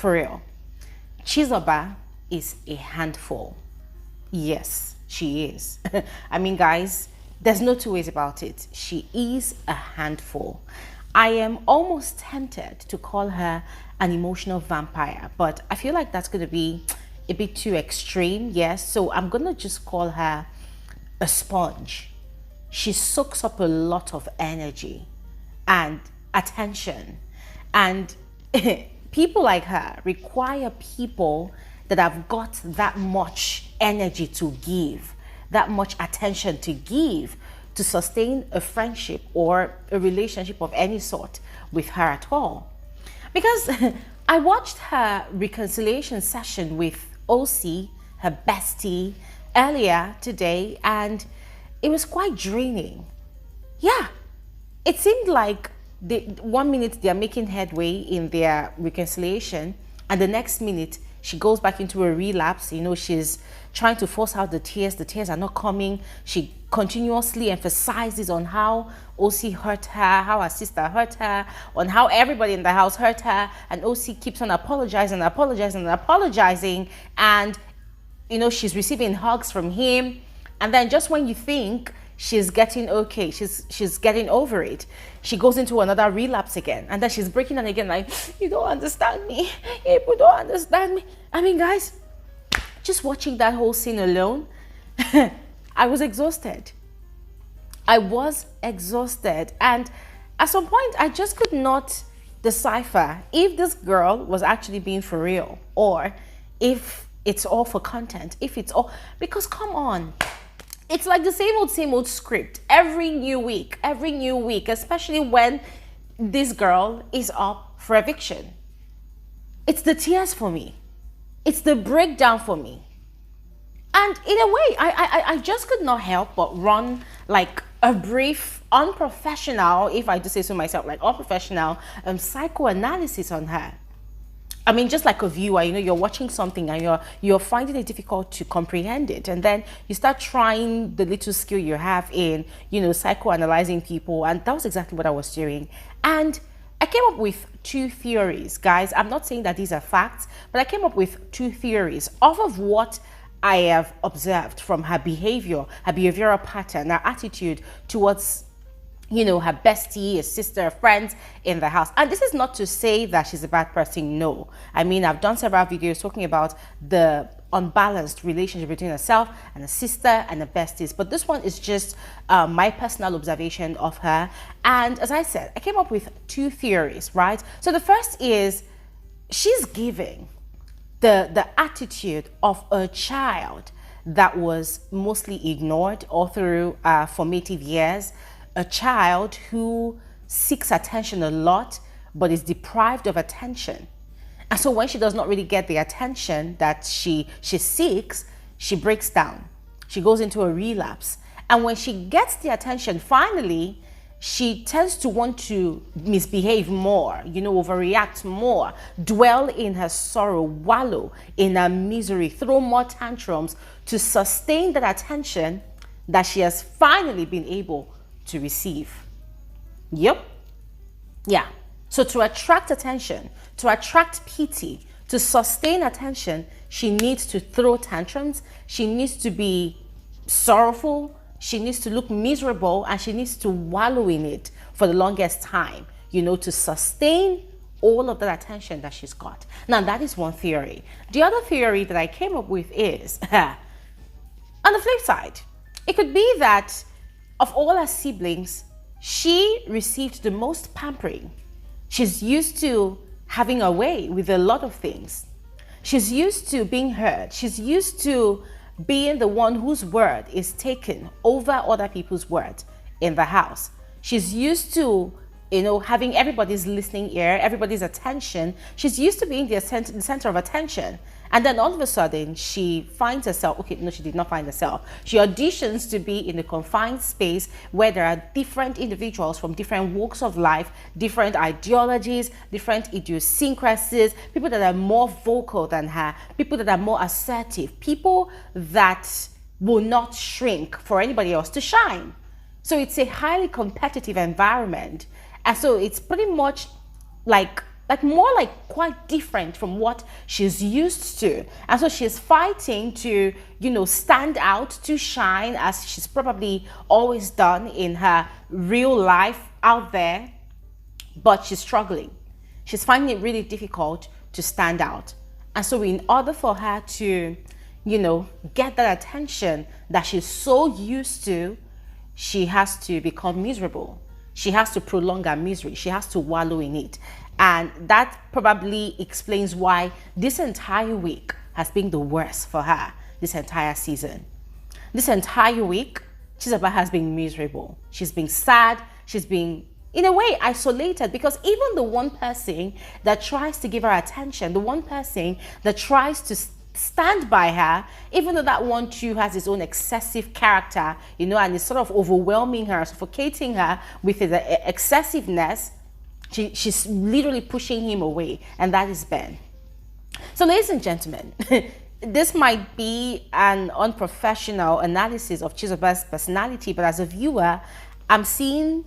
for real, Chizoba is a handful. Yes, she is. I mean, guys, there's no two ways about it. She is a handful. I am almost tempted to call her an emotional vampire, but I feel like that's going to be a bit too extreme. Yes, so I'm going to just call her a sponge. She soaks up a lot of energy and attention, and people like her require people that have got that much energy to give, that much attention to give, to sustain a friendship or a relationship of any sort with her at all. Because I watched her reconciliation session with Ocee, her bestie, earlier today, and it was quite draining. Yeah, it seemed like 1 minute they're making headway in their reconciliation, and the next minute she goes back into a relapse. You know, she's trying to force out the tears are not coming. She continuously emphasizes on how Ocee hurt her, how her sister hurt her, on how everybody in the house hurt her, and Ocee keeps on apologizing, and you know, she's receiving hugs from him, and then just when you think she's getting okay, she's getting over it, she goes into another relapse again, and then she's breaking down again like, you don't understand me, people don't understand me. I mean, guys, just watching that whole scene alone, I was exhausted. And at some point I just could not decipher if this girl was actually being for real, or if it's all for content, because come on, it's like the same old script every new week, especially when this girl is up for eviction. It's the tears for me. It's the breakdown for me. And in a way, I just could not help but run like a brief, unprofessional, if I do say so myself, like unprofessional psychoanalysis on her. I mean, just like a viewer, you know, you're watching something and you're finding it difficult to comprehend it, and then you start trying the little skill you have in, you know, psychoanalyzing people, and that was exactly what I was doing. And I came up with two theories, guys. I'm not saying that these are facts, but I came up with two theories off of what I have observed from her behavior, her behavioral pattern, her attitude towards, you know, her bestie, her sister, her friends in the house. And this is not to say that she's a bad person, no. I mean, I've done several videos talking about the unbalanced relationship between herself and her sister and her besties, but this one is just my personal observation of her. And as I said, I came up with two theories, right? So the first is, she's giving the attitude of a child that was mostly ignored all through formative years, a child who seeks attention a lot but is deprived of attention. And so when she does not really get the attention that she seeks, she breaks down. She goes into a relapse. And when she gets the attention, finally, she tends to want to misbehave more, you know, overreact more, dwell in her sorrow, wallow in her misery, throw more tantrums to sustain that attention that she has finally been able to receive. Yep. Yeah. So to attract attention, to attract pity, to sustain attention, she needs to throw tantrums. She needs to be sorrowful. She needs to look miserable, and she needs to wallow in it for the longest time, you know, to sustain all of that attention that she's got. Now, that is one theory. The other theory that I came up with is, on the flip side, it could be that of all her siblings, she received the most pampering. She's used to having her way with a lot of things. She's used to being heard. She's used to being the one whose word is taken over other people's word in the house. She's used to, you know, having everybody's listening ear, everybody's attention. She's used to being the center of attention. And then all of a sudden, she finds herself, okay, no, she did not find herself. She auditions to be in a confined space where there are different individuals from different walks of life, different ideologies, different idiosyncrasies, people that are more vocal than her, people that are more assertive, people that will not shrink for anybody else to shine. So it's a highly competitive environment. And so it's pretty much like like more like quite different from what she's used to. And so she's fighting to, you know, stand out, to shine, as she's probably always done in her real life out there, but she's struggling. She's finding it really difficult to stand out. And so in order for her to, you know, get that attention that she's so used to, she has to become miserable. She has to prolong her misery. She has to wallow in it. And that probably explains why this entire week has been the worst for her, this entire season. This entire week, Chizoba has been miserable. She's been sad. She's been, in a way, isolated, because even the one person that tries to give her attention, the one person that tries to stand by her, even though that one too has his own excessive character, you know, and is sort of overwhelming her, suffocating her with his excessiveness, she's literally pushing him away, and that is Ben. So ladies and gentlemen, this might be an unprofessional analysis of Chizoba's personality, but as a viewer, I'm seeing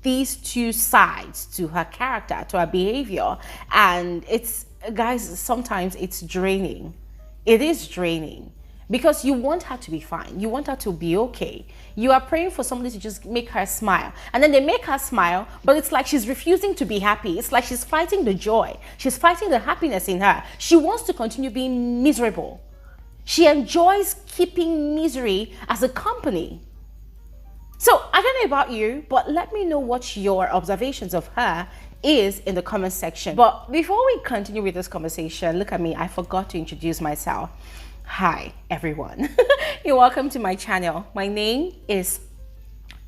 these two sides to her character, to her behavior, and it's, guys, sometimes it's draining. It is draining, because you want her to be fine. You want her to be okay. You are praying for somebody to just make her smile. And then they make her smile, but it's like she's refusing to be happy. It's like she's fighting the joy. She's fighting the happiness in her. She wants to continue being miserable. She enjoys keeping misery as a company. So I don't know about you, but let me know what your observations of her is in the comment section. But before we continue with this conversation, look at me, I forgot to introduce myself. Hi everyone. You're welcome to my channel. My name is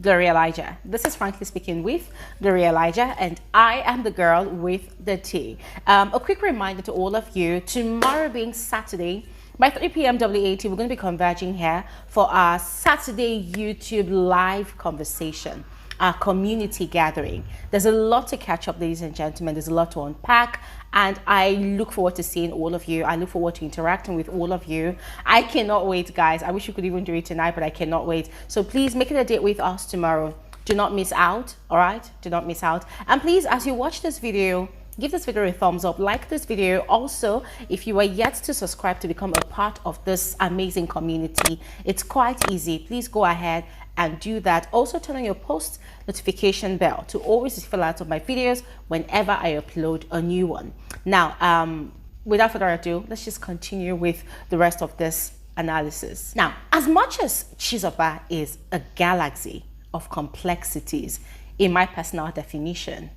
Bbnaija. This is Frankly Speaking with Bbnaija, and I am the girl with the tea. A quick reminder to all of you, tomorrow being Saturday, by 3 p.m. WAT, we're going to be converging here for our Saturday YouTube live conversation, our community gathering. There's a lot to catch up, ladies and gentlemen. There's a lot to unpack, and I look forward to seeing all of you. I look forward to interacting with all of you. I cannot wait, guys. I wish we could even do it tonight, but I cannot wait. So please make it a date with us tomorrow. Do not miss out, all right? Do not miss out. And please, as you watch this video, give this video a thumbs up, like this video. Also, if you are yet to subscribe to become a part of this amazing community, it's quite easy. Please go ahead and do that. Also, turn on your post notification bell to always receive alerts of my videos whenever I upload a new one. Now, without further ado, let's just continue with the rest of this analysis. Now, as much as Chizoba is a galaxy of complexities, in my personal definition,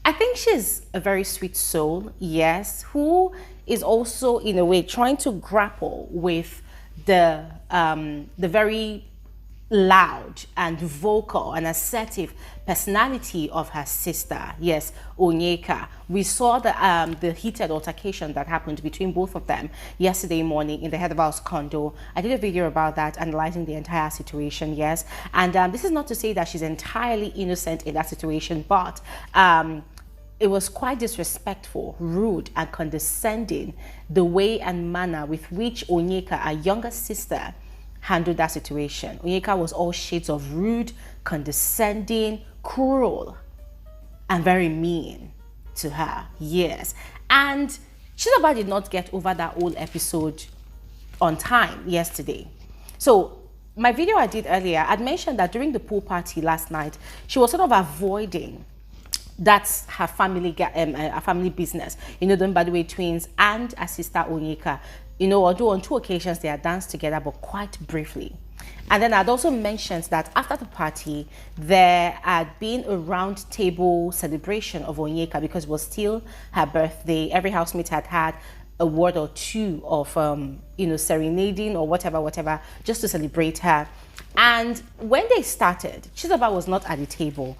I think she's a very sweet soul, yes, who is also in a way trying to grapple with the very loud and vocal and assertive personality of her sister, yes, Onyeka. We saw the heated altercation that happened between both of them yesterday morning in the head of house condo. I did a video about that, analyzing the entire situation, yes. And this is not to say that she's entirely innocent in that situation, but it was quite disrespectful, rude, and condescending, the way and manner with which Onyeka, her younger sister, handled that situation. Onyeka was all shades of rude, condescending, cruel, and very mean to her, yes. And Chizoba did not get over that whole episode on time yesterday. So my video I did earlier, I'd mentioned that during the pool party last night, she was sort of avoiding that's her family business, you know, the Mbadiwe twins and her sister Onyeka. You know, although on 2 occasions they had danced together, but quite briefly. And then I'd also mentioned that after the party, there had been a round table celebration of Onyeka because it was still her birthday. Every housemate had had a word or two of, you know, serenading or whatever, just to celebrate her. And when they started, Chizoba was not at the table.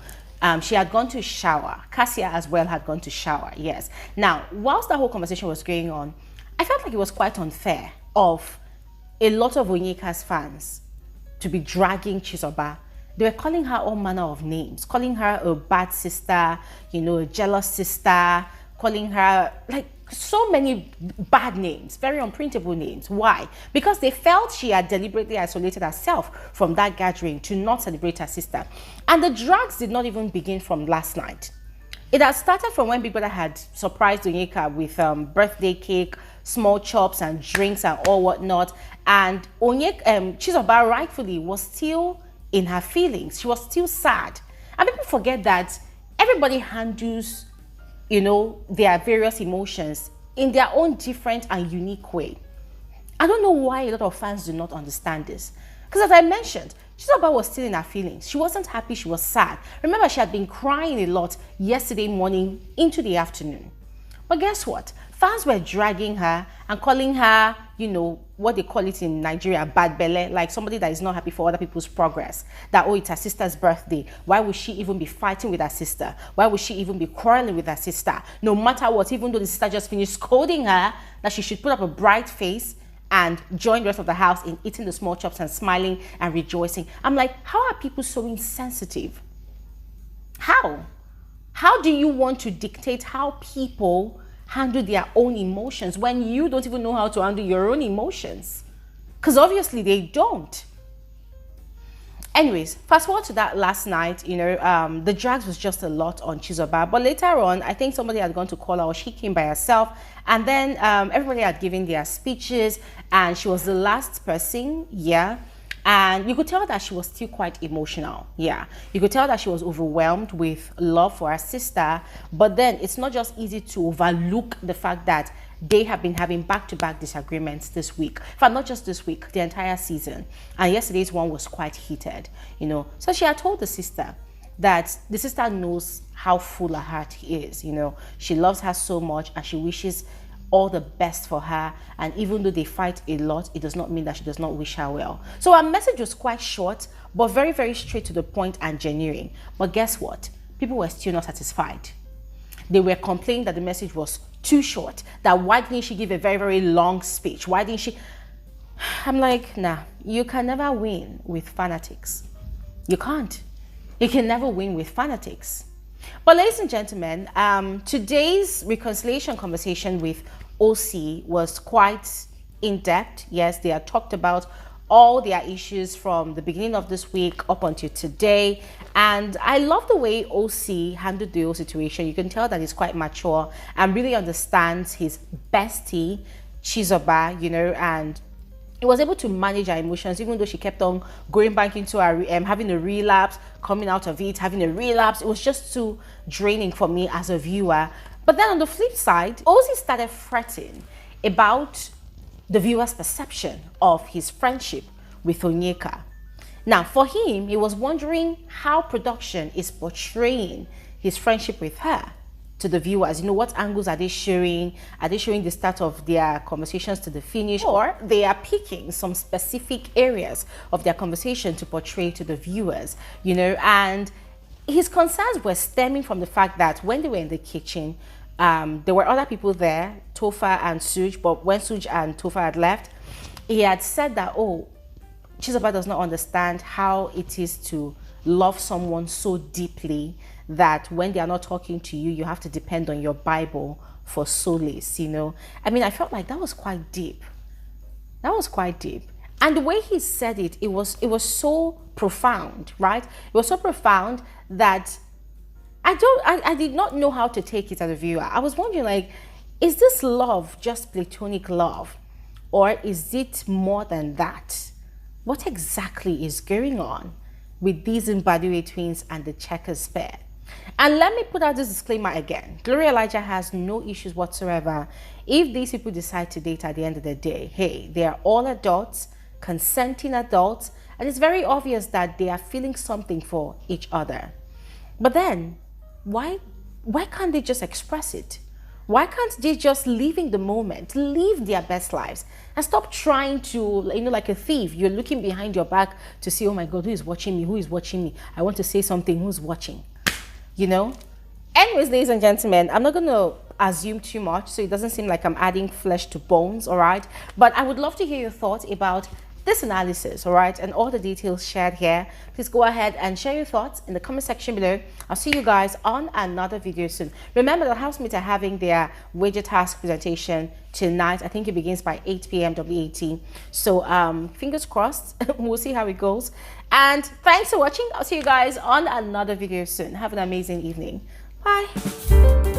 She had gone to shower. Cassia as well had gone to shower, yes. Now, whilst that whole conversation was going on, I felt like it was quite unfair of a lot of Onyeka's fans to be dragging Chizoba. They were calling her all manner of names, calling her a bad sister, you know, a jealous sister, calling her like so many bad names, very unprintable names. Why? Because they felt she had deliberately isolated herself from that gathering to not celebrate her sister. And the drags did not even begin from last night. It had started from when Big Brother had surprised Onyeka with birthday cake, small chops and drinks and all whatnot. And Chizoba rightfully was still in her feelings. She was still sad. And people forget that everybody handles, you know, their various emotions in their own different and unique way. I don't know why a lot of fans do not understand this. Because as I mentioned, Chizoba was still in her feelings. She wasn't happy, she was sad. Remember, she had been crying a lot yesterday morning into the afternoon. But guess what? Fans were dragging her and calling her, you know, what they call it in Nigeria, bad belle, like somebody that is not happy for other people's progress. That, oh, it's her sister's birthday. Why would she even be fighting with her sister? Why would she even be quarreling with her sister? No matter what, even though the sister just finished scolding her, that she should put up a bright face and join the rest of the house in eating the small chops and smiling and rejoicing. I'm like, how are people so insensitive? How? How do you want to dictate how people handle their own emotions when you don't even know how to handle your own emotions? Because obviously they don't. Anyways, fast forward to that last night, you know, the drags was just a lot on Chizoba. But later on, I think somebody had gone to call her, or she came by herself. And then everybody had given their speeches and she was the last person, yeah. And you could tell that she was still quite emotional, yeah. You could tell that she was overwhelmed with love for her sister. But then it's not just easy to overlook the fact that they have been having back-to-back disagreements this week. In fact, not just this week, the entire season. And yesterday's one was quite heated, you know. So she had told the sister that the sister knows how full her heart is, you know. She loves her so much and she wishes all the best for her. And even though they fight a lot, it does not mean that she does not wish her well. So her message was quite short, but very, very straight to the point and genuine. But guess what? People were still not satisfied. They were complaining that the message was too short, that why didn't she give a very, very long speech? Why didn't she? I'm like, nah, you can never win with fanatics. You can't. You can never win with fanatics. But ladies and gentlemen, today's reconciliation conversation with Ocee was quite in-depth. Yes, they had talked about all their issues from the beginning of this week up until today. And I love the way Ocee handled the whole situation. You can tell that he's quite mature and really understands his bestie, Chizoba, you know, and he was able to manage her emotions, even though she kept on going back into her, having a relapse, coming out of it, having a relapse. It was just too draining for me as a viewer. But then on the flip side, Ocee started fretting about the viewer's perception of his friendship with Onyeka. Now, for him, he was wondering how production is portraying his friendship with her to the viewers. You know, what angles are they showing? Are they showing the start of their conversations to the finish? Or they are picking some specific areas of their conversation to portray to the viewers, you know? And his concerns were stemming from the fact that when they were in the kitchen, there were other people there, Tofa and Suj, but when Suj and Tofa had left, he had said that, oh, Chizoba does not understand how it is to love someone so deeply that when they are not talking to you, you have to depend on your Bible for solace, you know. I mean, I felt like that was quite deep. That was quite deep. And the way he said it, it was so profound, right? It was so profound that I did not know how to take it as a viewer. I was wondering, like, is this love just platonic love? Or is it more than that? What exactly is going on with these Mbadiwe twins and the Checkers pair? And let me put out this disclaimer again. Gloria Elijah has no issues whatsoever if these people decide to date at the end of the day. Hey, they are all adults, consenting adults, and it's very obvious that they are feeling something for each other. But then, why can't they just express it? Why can't they just live in the moment, live their best lives, and stop trying to, you know, like a thief, you're looking behind your back to see, oh my God, who is watching me? Who is watching me? I want to say something, who's watching? You know? Anyways, ladies and gentlemen, I'm not going to assume too much, so it doesn't seem like I'm adding flesh to bones, all right? But I would love to hear your thoughts about this analysis, all right, and all the details shared here. Please go ahead and share your thoughts in the comment section below. I'll see you guys on another video soon. Remember that housemates are having their wager task presentation tonight. I think it begins by 8 p.m. WAT. So fingers crossed. We'll see how it goes. And thanks for watching. I'll see you guys on another video soon. Have an amazing evening. Bye.